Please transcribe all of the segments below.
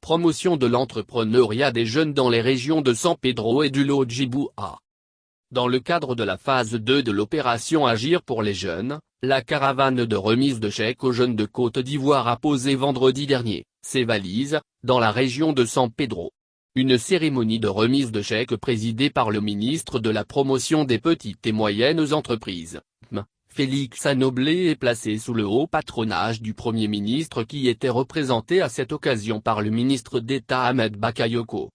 promotion de l'entrepreneuriat des jeunes dans les régions de San Pedro et du Lodjiboua. Dans le cadre de la phase 2 de l'opération Agir pour les jeunes, la caravane de remise de chèques aux jeunes de Côte d'Ivoire a posé vendredi dernier ses valises, dans la région de San Pedro. Une cérémonie de remise de chèques présidée par le ministre de la Promotion des petites et moyennes entreprises, Félix Anoblé, est placée sous le haut patronage du Premier ministre qui était représenté à cette occasion par le ministre d'État Ahmed Bakayoko.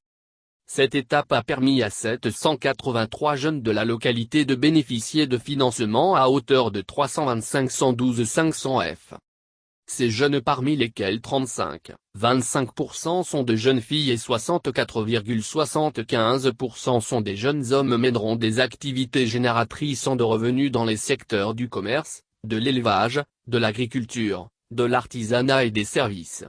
Cette étape a permis à 783 jeunes de la localité de bénéficier de financements à hauteur de 325 112 500 F. Ces jeunes, parmi lesquels 35,25% sont de jeunes filles et 64,75% sont des jeunes hommes, mèneront des activités génératrices de revenus dans les secteurs du commerce, de l'élevage, de l'agriculture, de l'artisanat et des services.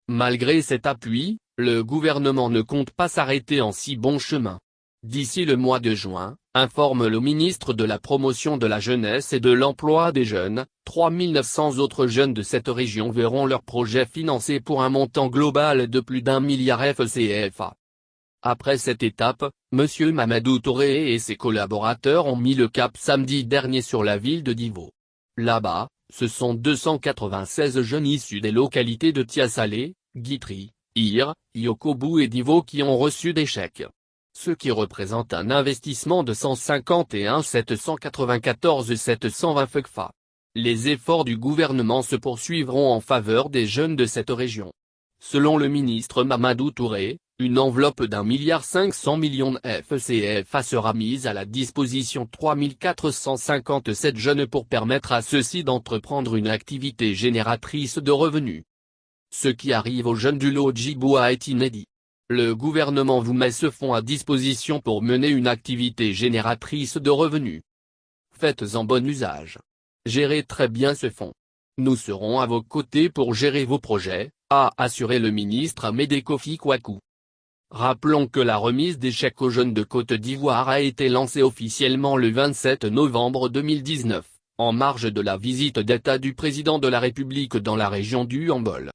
Malgré cet appui, le gouvernement ne compte pas s'arrêter en si bon chemin. D'ici le mois de juin, informe le ministre de la Promotion de la Jeunesse et de l'Emploi des Jeunes, 3900 autres jeunes de cette région verront leur projet financé pour un montant global de plus d'1 milliard CFA. Après cette étape, M. Mamadou Touré et ses collaborateurs ont mis le cap samedi dernier sur la ville de Divo. Là-bas, ce sont 296 jeunes issus des localités de Tiasalé, Guitry, Ir, Yokobu et Divo qui ont reçu des chèques. Ce qui représente un investissement de 151 794 720 FECFA. Les efforts du gouvernement se poursuivront en faveur des jeunes de cette région. Selon le ministre Mamadou Touré, une enveloppe d'1,5 milliard de FCFA sera mise à la disposition de 3457 jeunes pour permettre à ceux-ci d'entreprendre une activité génératrice de revenus. Ce qui arrive aux jeunes du Lodjiboua est inédit. Le gouvernement vous met ce fonds à disposition pour mener une activité génératrice de revenus. Faites-en bon usage. Gérez très bien ce fonds. Nous serons à vos côtés pour gérer vos projets, a assuré le ministre Amédée Kofi Kwaku. Rappelons que la remise des chèques aux jeunes de Côte d'Ivoire a été lancée officiellement le 27 novembre 2019, en marge de la visite d'État du président de la République dans la région du Hambol.